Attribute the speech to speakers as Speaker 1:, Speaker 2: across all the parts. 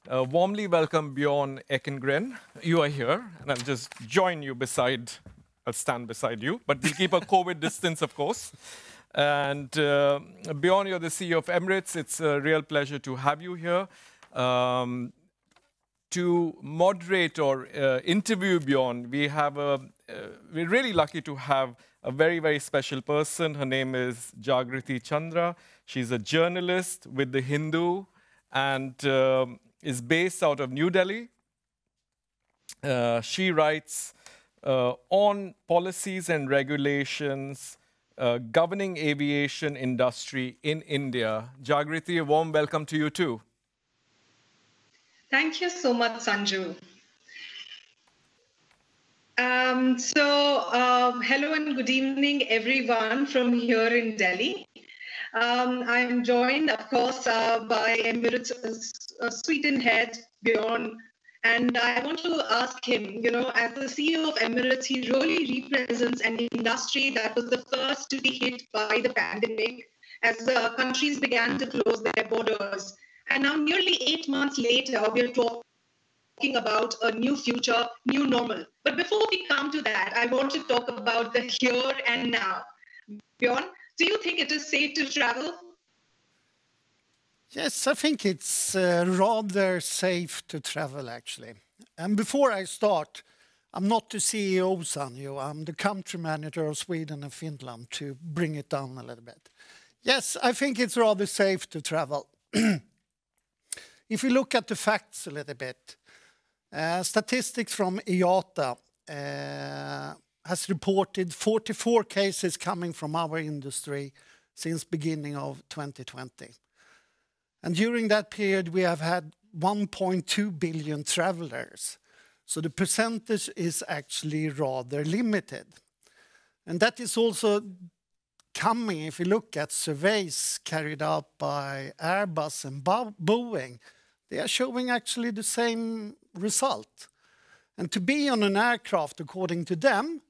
Speaker 1: Warmly welcome Björn Ekengren. You are here, and I'll just join you I'll stand beside you, but we'll keep a COVID distance, of course. And Björn, you're the CEO of Emirates. It's a real pleasure to have you here. To moderate or interview Björn, we're really lucky to have a very, very special person. Her name is Jagriti Chandra. She's a journalist with The Hindu and is based out of New Delhi. She writes on policies and regulations governing aviation industry in India. Jagriti, a warm welcome to you too.
Speaker 2: Thank you so much, Sanju. Hello and good evening, everyone from here in Delhi. I'm joined, of course, by Emirates Sweden head, Björn. And I want to ask him, as the CEO of Emirates, he really represents an industry that was the first to be hit by the pandemic as countries began to close their borders. And now, nearly 8 months later, we're talking about a new future, new normal. But before we come to that, I want to talk about the here and now. Björn, do you think it is safe to travel?
Speaker 3: Yes, I think it's rather safe to travel, actually. And before I start, I'm not the CEO, Sanju. I'm the country manager of Sweden and Finland, to bring it down a little bit. Yes, I think it's rather safe to travel. If we look at the facts a little bit, statistics from IATA has reported 44 cases coming from our industry since beginning of 2020. And during that period, we have had 1.2 billion travelers. So the percentage is actually rather limited. And that is also coming, if you look at surveys carried out by Airbus and Boeing, they are showing actually the same result. And to be on an aircraft, according to them,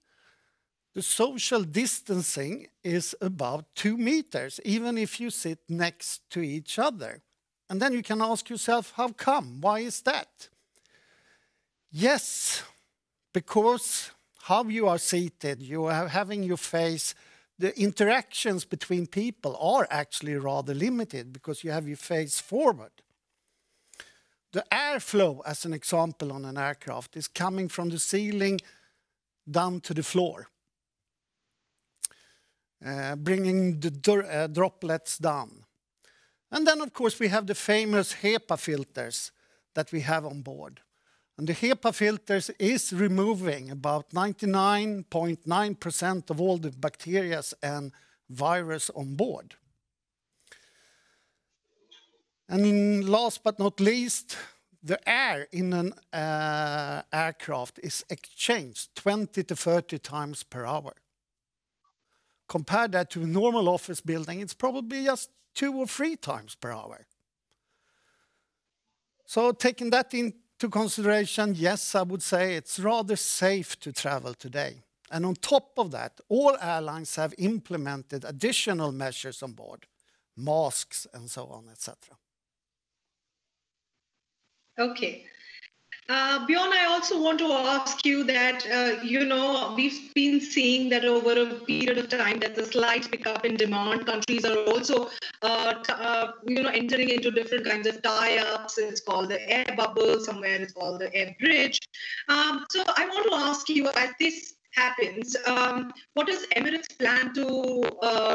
Speaker 3: the social distancing is about 2 meters, even if you sit next to each other. And then you can ask yourself, how come? Why is that? Yes, because how you are seated, you are having your face, the interactions between people are actually rather limited because you have your face forward. The airflow, as an example on an aircraft, is coming from the ceiling down to the floor, bringing the droplets down. And then, of course, we have the famous HEPA filters that we have on board. And the HEPA filters is removing about 99.9% of all the bacteria and virus on board. And last but not least, the air in an aircraft is exchanged 20 to 30 times per hour. Compare that to a normal office building, it's probably just 2 or 3 times per hour. So taking that into consideration, yes, I would say it's rather safe to travel today. And on top of that, all airlines have implemented additional measures on board, masks and so on, etc.
Speaker 2: Okay. Björn, I also want to ask you that, we've been seeing that over a period of time that the slight pickup in demand, countries are also, entering into different kinds of tie-ups. It's called the air bubble, somewhere it's called the air bridge. So I want to ask you, as this happens, what does Emirates plan to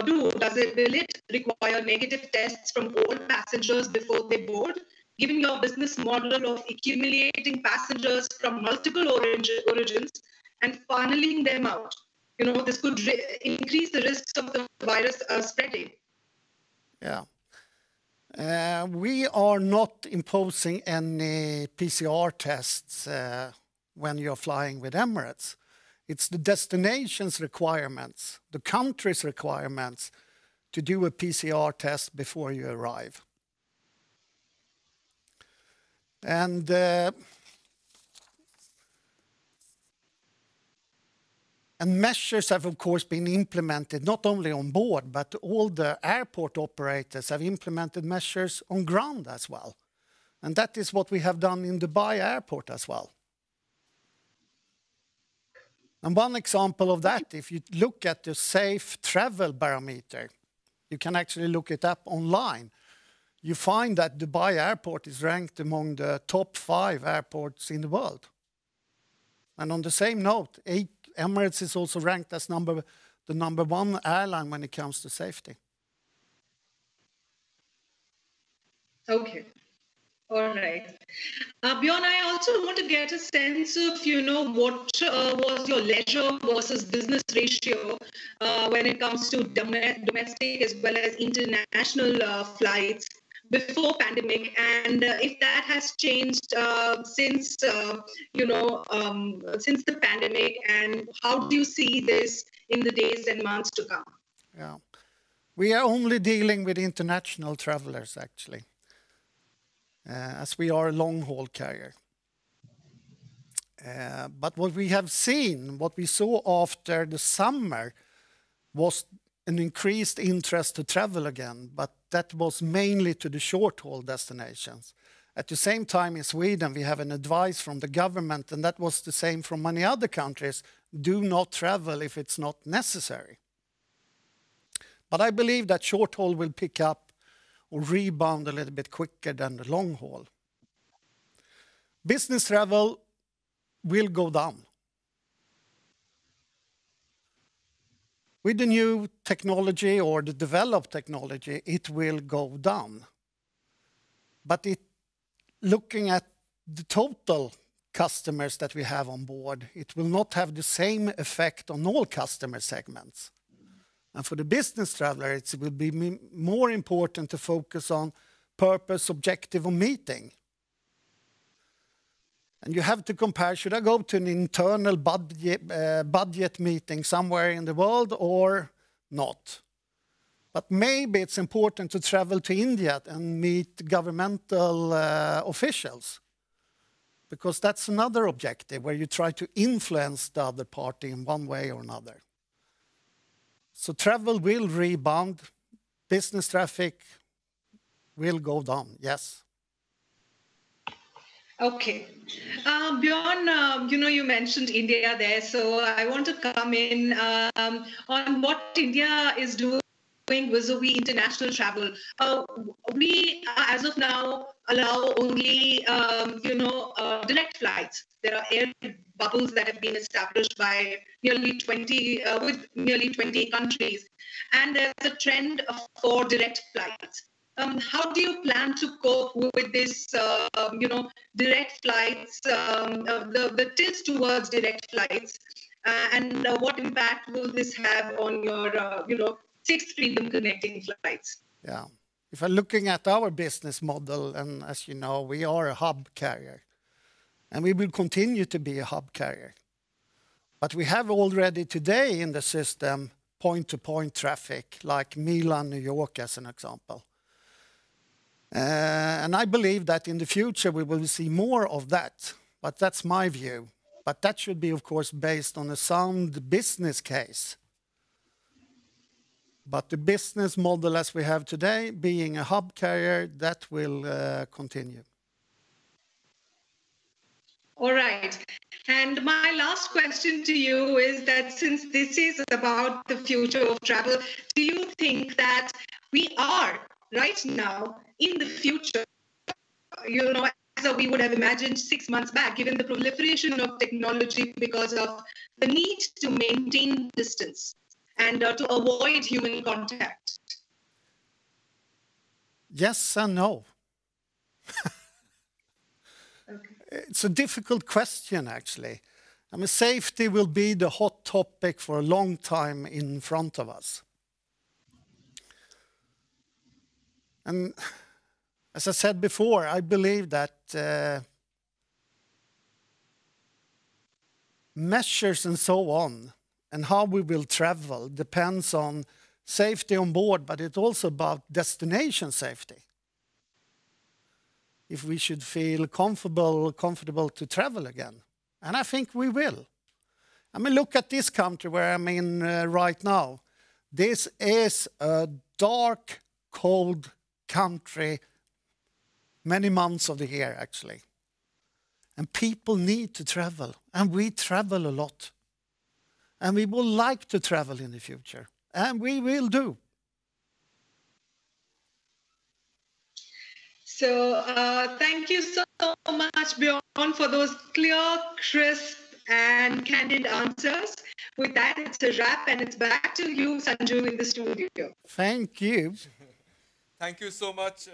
Speaker 2: do? Will it require negative tests from all passengers before they board? Given your business model of accumulating passengers from multiple origins and funneling them out, this could increase the risks of the virus spreading.
Speaker 3: Yeah. We are not imposing any PCR tests when you're flying with Emirates. It's the destination's requirements, the country's requirements to do a PCR test before you arrive. And measures have, of course, been implemented not only on board, but all the airport operators have implemented measures on ground as well. And that is what we have done in Dubai airport as well. And one example of that, if you look at the safe travel barometer, you can actually look it up online. You find that Dubai airport is ranked among the top 5 airports in the world. And on the same note, Emirates is also ranked as the number 1 airline when it comes to safety.
Speaker 2: Okay. All right. Björn, I also want to get a sense of, what was your leisure versus business ratio when it comes to domestic as well as international flights before pandemic, and if that has changed since the pandemic, and how do you see this in the days and months to come?
Speaker 3: Yeah, we are only dealing with international travelers actually. As we are a long-haul carrier. But what we have seen, what we saw after the summer was an increased interest to travel again, but that was mainly to the short-haul destinations. At the same time in Sweden, we have an advice from the government, and that was the same from many other countries, do not travel if it's not necessary. But I believe that short-haul will pick up or rebound a little bit quicker than the long haul. Business travel will go down. With the new technology or the developed technology, it will go down. But looking at the total customers that we have on board, it will not have the same effect on all customer segments. And for the business traveler, it will be more important to focus on purpose, objective, or meeting. And you have to compare, should I go to an internal budget meeting somewhere in the world or not? But maybe it's important to travel to India and meet governmental officials, because that's another objective where you try to influence the other party in one way or another. So travel will rebound, business traffic will go down, yes.
Speaker 2: Okay. Björn, you mentioned India there, so I want to come in on what India is doing vis-a-vis international travel. We, as of now, allow only, direct flights. There are air bubbles that have been established by nearly 20 countries, and there's a trend for direct flights. How do you plan to cope with this, direct flights, the tilt towards direct flights, and what impact will this have on your, sixth freedom connecting flights?
Speaker 3: Yeah, if I'm looking at our business model, and as you know, we are a hub carrier, and we will continue to be a hub carrier. But we have already today in the system point-to-point traffic, like Milan, New York, as an example. And I believe that in the future we will see more of that, but that's my view. But that should be, of course, based on a sound business case. But the business model as we have today, being a hub carrier, that will continue.
Speaker 2: All right. And my last question to you is that since this is about the future of travel, do you think that we are right now in the future, as we would have imagined 6 months back, given the proliferation of technology because of the need to maintain distance and to avoid human contact?
Speaker 3: Yes and no.
Speaker 2: Okay.
Speaker 3: It's a difficult question, actually. I mean, safety will be the hot topic for a long time in front of us. And as I said before, I believe that measures and so on, and how we will travel depends on safety on board, but it's also about destination safety. If we should feel comfortable to travel again. And I think we will. I mean, look at this country where I'm in right now. This is a dark, cold country, many months of the year, actually. And people need to travel, and we travel a lot. And we would like to travel in the future, and we will do.
Speaker 2: So thank you so much, Björn, for those clear, crisp, and candid answers. With that, it's a wrap, and it's back to you, Sanju, in the studio.
Speaker 3: Thank you.
Speaker 1: Thank you so much.